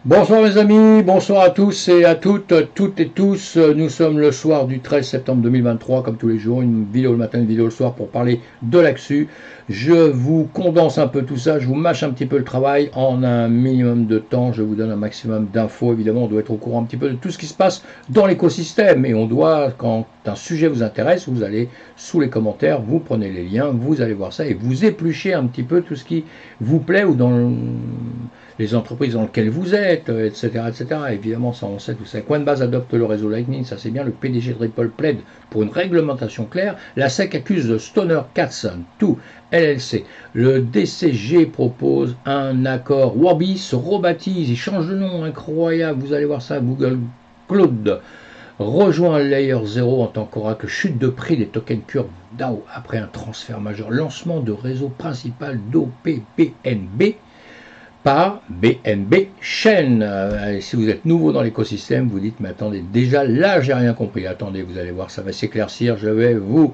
Bonsoir mes amis, bonsoir à tous et à toutes et tous. Nous sommes le soir du 13 septembre 2023, comme tous les jours, une vidéo le matin, une vidéo le soir pour parler de l'actu. Je vous condense un peu tout ça, je vous mâche un petit peu le travail en un minimum de temps, je vous donne un maximum d'infos. Évidemment, on doit être au courant un petit peu de tout ce qui se passe dans l'écosystème et on doit, quand un sujet vous intéresse, vous allez sous les commentaires, vous prenez les liens, vous allez voir ça et vous épluchez un petit peu tout ce qui vous plaît ou dans les entreprises dans lesquelles vous êtes, etc., etc. Évidemment, ça on sait tout ça. Coinbase adopte le réseau Lightning, ça c'est bien. Le PDG de Ripple plaide pour une réglementation claire. La SEC accuse Stoner Cats 2 LLC. Le DCG propose un accord. Warbis se rebaptise, il change de nom, incroyable. Vous allez voir ça, Google Cloud rejoint Layer 0 en tant qu'oracle. Chute de prix des tokens Curve DAO après un transfert majeur. Lancement de réseau principal d'OPBNB par BNB Chain. Si vous êtes nouveau dans l'écosystème, vous dites, mais attendez, déjà là, j'ai rien compris. Attendez, vous allez voir, ça va s'éclaircir. Je vais vous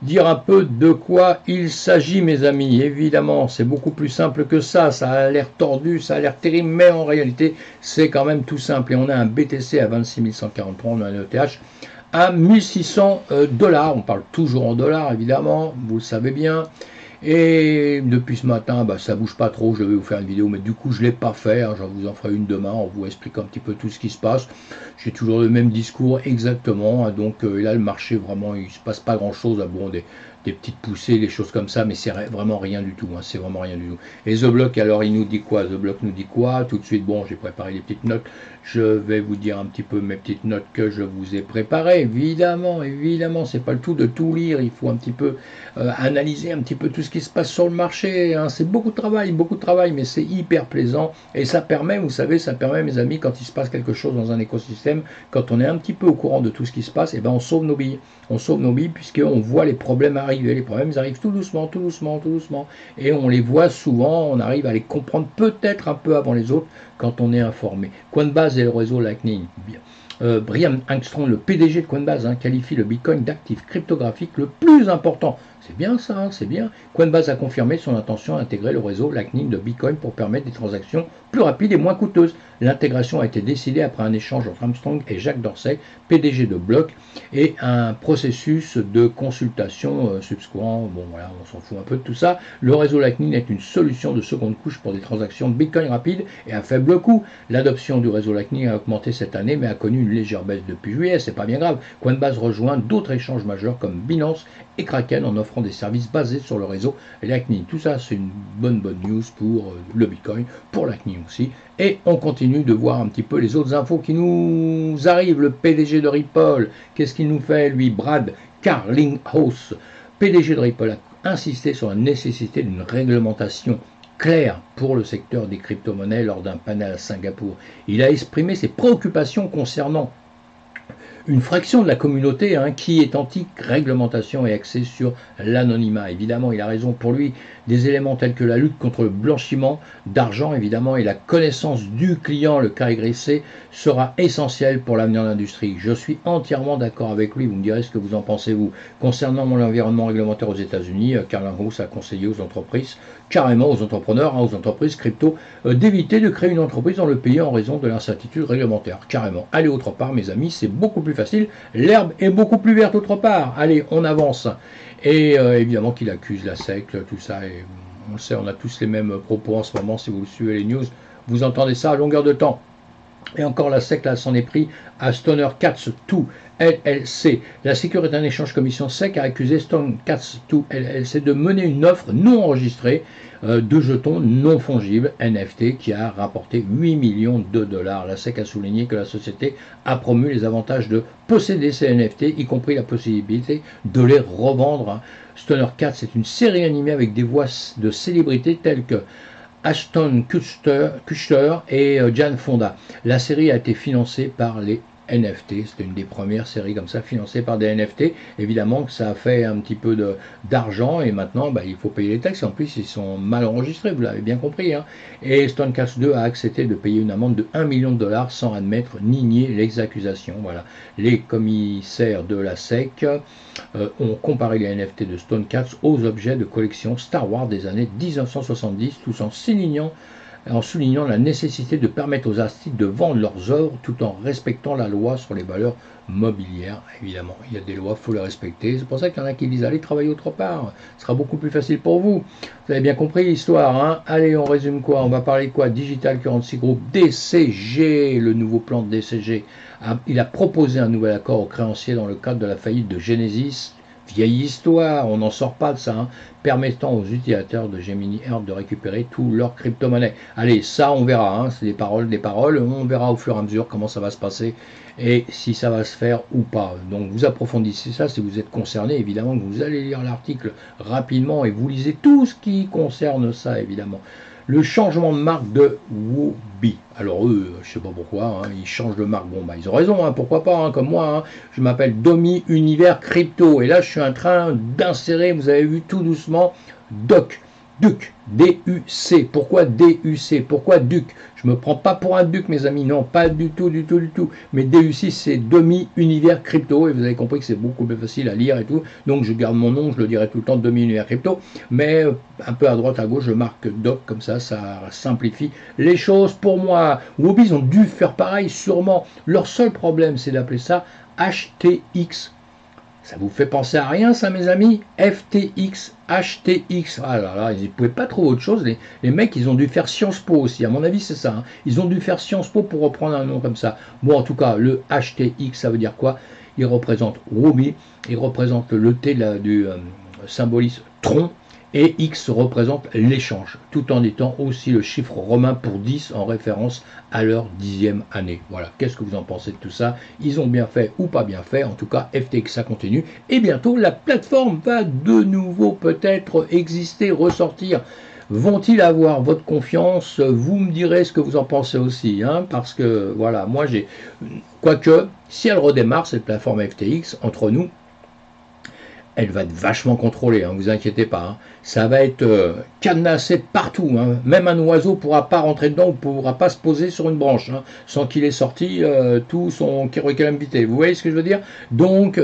dire un peu de quoi il s'agit, mes amis. Évidemment, c'est beaucoup plus simple que ça. Ça a l'air tordu, ça a l'air terrible, mais en réalité, c'est quand même tout simple. Et on a un BTC à 26 143, on a un ETH à 1600 dollars. On parle toujours en dollars, évidemment, vous le savez bien. Et depuis ce matin, ça bouge pas trop, je vais vous faire une vidéo, mais du coup je ne l'ai pas fait, hein, je vous en ferai une demain, en vous expliquant un petit peu tout ce qui se passe. J'ai toujours le même discours exactement, hein, donc là le marché vraiment, il se passe pas grand chose, bon, des petites poussées, des choses comme ça, mais c'est vraiment rien du tout, hein, c'est vraiment rien du tout. Et The Block, alors il nous dit quoi? The Block nous dit quoi? Tout de suite, bon, j'ai préparé les petites notes, je vais vous dire un petit peu mes petites notes que je vous ai préparées, évidemment, c'est pas le tout de tout lire, il faut un petit peu analyser un petit peu tout ce qui se passe sur le marché, hein. C'est beaucoup de travail, mais c'est hyper plaisant, et ça permet, vous savez, ça permet, mes amis, quand il se passe quelque chose dans un écosystème, quand on est un petit peu au courant de tout ce qui se passe, et ben on sauve nos billes, puisqu'on voit les problèmes arriver, les problèmes ils arrivent tout doucement, et on les voit souvent, on arrive à les comprendre peut-être un peu avant les autres, quand on est informé. Coinbase et le réseau Lightning, Brian Armstrong, le PDG de Coinbase, qualifie le Bitcoin d'actif cryptographique le plus important. C'est bien ça, c'est bien. Coinbase a confirmé son intention d'intégrer le réseau Lightning de Bitcoin pour permettre des transactions plus rapides et moins coûteuses. L'intégration a été décidée après un échange entre Armstrong et Jacques Dorsey, PDG de Block, et un processus de consultation subséquent. Bon voilà, on s'en fout un peu de tout ça. Le réseau Lightning est une solution de seconde couche pour des transactions de Bitcoin rapides et à faible coût. L'adoption du réseau Lightning a augmenté cette année, mais a connu une légère baisse depuis juillet, c'est pas bien grave. Coinbase rejoint d'autres échanges majeurs comme Binance et Kraken en offrant des services basés sur le réseau Lightning. Tout ça, c'est une bonne news pour le Bitcoin, pour Lightning aussi. Et on continue de voir un petit peu les autres infos qui nous arrivent. Le PDG de Ripple, qu'est-ce qu'il nous fait, lui? Brad Carlinghouse, PDG de Ripple, a insisté sur la nécessité d'une réglementation clair pour le secteur des crypto-monnaies lors d'un panel à Singapour. Il a exprimé ses préoccupations concernant une fraction de la communauté qui est anti-réglementation et axée sur l'anonymat. Évidemment, il a raison. Pour lui, des éléments tels que la lutte contre le blanchiment d'argent, évidemment, et la connaissance du client, le KYC, sera essentiel pour l'avenir de l'industrie. Je suis entièrement d'accord avec lui. Vous me direz ce que vous en pensez, vous. Concernant l'environnement réglementaire aux États-Unis, Carlinghouse a conseillé aux entreprises, carrément aux entrepreneurs, aux entreprises crypto, d'éviter de créer une entreprise dans le pays en raison de l'incertitude réglementaire. Carrément. Allez autre part, mes amis, c'est beaucoup plus facile. L'herbe est beaucoup plus verte autre part. Allez, on avance. Et évidemment qu'il accuse la SEC, tout ça. Et on le sait, on a tous les mêmes propos en ce moment. Si vous suivez les news, vous entendez ça à longueur de temps. Et encore la SEC, là, s'en est pris à Stoner Cats 2 LLC. La Sécurité en échange commission SEC a accusé Stoner Cats 2 LLC de mener une offre non enregistrée de jetons non fongibles NFT qui a rapporté 8 millions de dollars. La SEC a souligné que la société a promu les avantages de posséder ces NFT, y compris la possibilité de les revendre. Stoner Cats est une série animée avec des voix de célébrités telles que Ashton Kutcher et Jane Fonda. La série a été financée par les NFT, c'était une des premières séries comme ça financées par des NFT. Évidemment que ça a fait un petit peu d'argent et maintenant il faut payer les taxes. En plus, ils sont mal enregistrés, vous l'avez bien compris. Et Stonecast 2 a accepté de payer une amende de 1 million de dollars sans admettre ni nier les accusations. Voilà. Les commissaires de la SEC ont comparé les NFT de Stonecast aux objets de collection Star Wars des années 1970, tout en soulignant en soulignant la nécessité de permettre aux artistes de vendre leurs œuvres tout en respectant la loi sur les valeurs mobilières. Évidemment, il y a des lois, il faut les respecter. C'est pour ça qu'il y en a qui disent allez travailler autre part, ce sera beaucoup plus facile pour vous. Vous avez bien compris l'histoire, hein? Allez, on résume quoi? On va parler de quoi? Digital Currency Group, DCG, le nouveau plan de DCG. Il a proposé un nouvel accord aux créanciers dans le cadre de la faillite de Genesis. Vieille histoire, on n'en sort pas de ça, hein, permettant aux utilisateurs de Gemini Earth de récupérer tous leurs crypto-monnaies. Allez, ça on verra, hein, c'est des paroles, on verra au fur et à mesure comment ça va se passer et si ça va se faire ou pas. Donc vous approfondissez ça si vous êtes concerné, évidemment que vous allez lire l'article rapidement et vous lisez tout ce qui concerne ça, évidemment. Le changement de marque de Huobi. Alors eux, je sais pas pourquoi, hein, ils changent de marque. Bon, bah ils ont raison, hein, pourquoi pas, hein, comme moi. Hein, je m'appelle Domi Univers Crypto. Et là, je suis en train d'insérer, vous avez vu tout doucement, Duc, D-U-C. Pourquoi D-U-C? Pourquoi Duc? Je me prends pas pour un duc, mes amis. Non, pas du tout. Mais DU6, c'est Domi Univers Crypto. Et vous avez compris que c'est beaucoup plus facile à lire et tout. Donc, je garde mon nom, je le dirai tout le temps, Domi Univers Crypto. Mais un peu à droite, à gauche, je marque Doc. Comme ça simplifie les choses pour moi. Huobi, ils ont dû faire pareil, sûrement. Leur seul problème, c'est d'appeler ça HTX. Ça vous fait penser à rien, ça, mes amis? FTX, HTX. Ah là là, ils ne pouvaient pas trouver autre chose. Les mecs, ils ont dû faire Sciences Po aussi. À mon avis, c'est ça. Hein. Ils ont dû faire Sciences Po pour reprendre un nom comme ça. Bon, en tout cas, le HTX, ça veut dire quoi? Il représente Huobi. Il représente le T du symbolisme Tron. Et X représente l'échange, tout en étant aussi le chiffre romain pour 10 en référence à leur 10e année. Voilà, qu'est-ce que vous en pensez de tout ça? Ils ont bien fait ou pas bien fait, en tout cas FTX ça continue, et bientôt la plateforme va de nouveau peut-être exister, ressortir. Vont-ils avoir votre confiance? Vous me direz ce que vous en pensez aussi, hein, parce que voilà, moi j'ai... Quoique, si elle redémarre, cette plateforme FTX, entre nous, elle va être vachement contrôlée, hein, vous inquiétez pas. Hein. Ça va être cadenassé de partout. Hein. Même un oiseau ne pourra pas rentrer dedans ou ne pourra pas se poser sur une branche hein, sans qu'il ait sorti tout son curriculum vitae. Vous voyez ce que je veux dire? Donc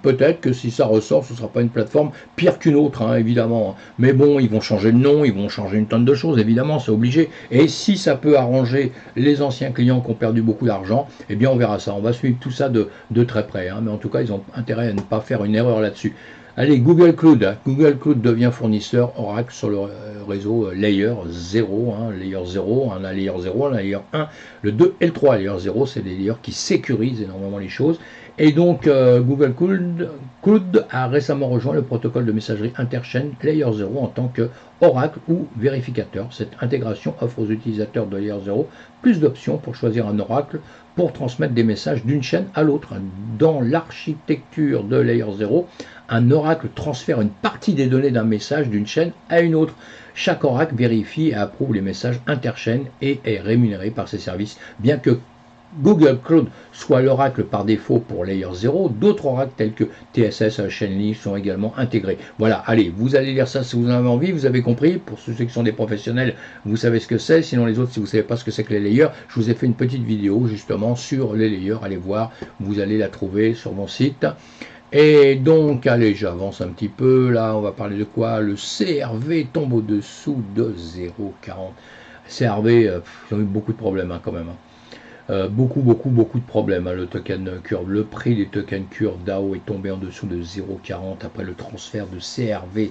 peut-être que si ça ressort, ce ne sera pas une plateforme pire qu'une autre, hein, évidemment. Mais bon, ils vont changer de nom, ils vont changer une tonne de choses, évidemment, c'est obligé. Et si ça peut arranger les anciens clients qui ont perdu beaucoup d'argent, eh bien on verra ça. On va suivre tout ça de très près. Hein. Mais en tout cas, ils ont intérêt à ne pas faire une erreur là-dessus. Allez, Google Cloud. Google Cloud devient fournisseur Oracle sur le réseau Layer 0. Hein, Layer 0, on a Layer 0, on a Layer 1, le 2 et le 3. Layer 0, c'est des layers qui sécurisent énormément les choses. Et donc, Google Cloud a récemment rejoint le protocole de messagerie interchaîne Layer 0 en tant que Oracle ou vérificateur. Cette intégration offre aux utilisateurs de Layer 0 plus d'options pour choisir un Oracle pour transmettre des messages d'une chaîne à l'autre. Dans l'architecture de Layer 0, un oracle transfère une partie des données d'un message d'une chaîne à une autre. Chaque oracle vérifie et approuve les messages interchaînes et est rémunéré par ses services. Bien que Google Cloud soit l'oracle par défaut pour Layer 0, d'autres oracles tels que TSS, Chainlink sont également intégrés. Voilà, allez, vous allez lire ça si vous en avez envie, vous avez compris. Pour ceux qui sont des professionnels, vous savez ce que c'est. Sinon les autres, si vous ne savez pas ce que c'est que les layers, je vous ai fait une petite vidéo justement sur les layers. Allez voir, vous allez la trouver sur mon site. Et donc, allez, j'avance un petit peu, là, on va parler de quoi? Le CRV tombe au-dessous de 0,40. CRV, ils ont eu beaucoup de problèmes hein, quand même. Hein. Beaucoup de problèmes, hein, le token curve. Le prix des tokens curve DAO est tombé en dessous de 0,40 après le transfert de CRV.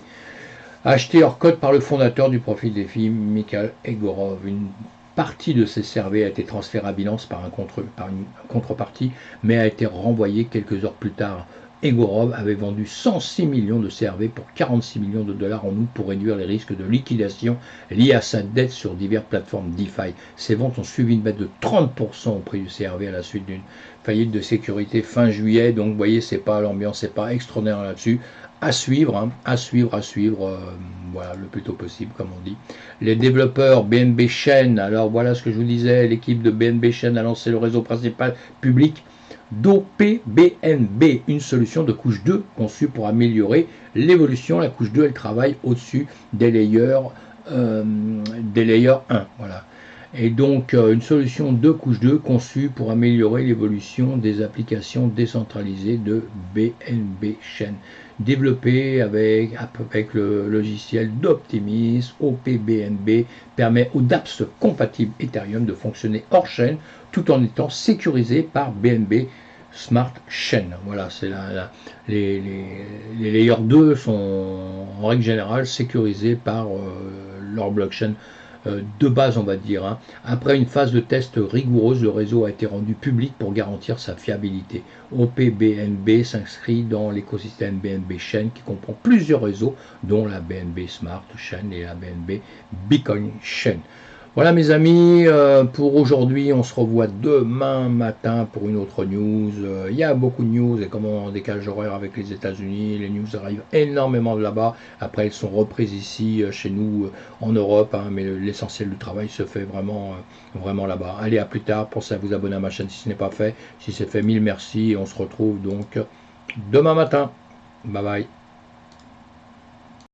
Acheté hors code par le fondateur du Profit Défi, Mikhail Egorov. Une partie de ces CRV a été transférée à Binance par une contrepartie, mais a été renvoyée quelques heures plus tard. Egorov avait vendu 106 millions de CRV pour 46 millions de dollars en août pour réduire les risques de liquidation liés à sa dette sur diverses plateformes DeFi. Ces ventes ont suivi une baisse de 30% au prix du CRV à la suite d'une faillite de sécurité fin juillet. Donc vous voyez, c'est pas l'ambiance, c'est pas extraordinaire là-dessus. À suivre, hein, à suivre, voilà, le plus tôt possible, comme on dit. Les développeurs BNB Chain, alors voilà ce que je vous disais, l'équipe de BNB Chain a lancé le réseau principal public d'OPBNB, une solution de couche 2 conçue pour améliorer l'évolution. La couche 2, elle travaille au-dessus des layers 1. Voilà. Et donc une solution de couche 2 conçue pour améliorer l'évolution des applications décentralisées de BNB Chain, développée avec le logiciel d'Optimism. OPBNB permet aux dApps compatibles Ethereum de fonctionner hors chaîne tout en étant sécurisé par BNB Smart Chain. Voilà, c'est les layers 2 sont en règle générale sécurisés par leur blockchain de base, on va dire. Hein. Après une phase de test rigoureuse, le réseau a été rendu public pour garantir sa fiabilité. OPBNB s'inscrit dans l'écosystème BNB Chain qui comprend plusieurs réseaux, dont la BNB Smart Chain et la BNB Bitcoin Chain. Voilà mes amis, pour aujourd'hui, on se revoit demain matin pour une autre news. Il y a beaucoup de news et comme on décalage horaire avec les États-Unis, les news arrivent énormément de là-bas. Après, elles sont reprises ici chez nous en Europe, hein, mais l'essentiel du travail se fait vraiment, vraiment là-bas. Allez, à plus tard. Pensez à vous abonner à ma chaîne si ce n'est pas fait. Si c'est fait, mille merci. Et on se retrouve donc demain matin. Bye bye.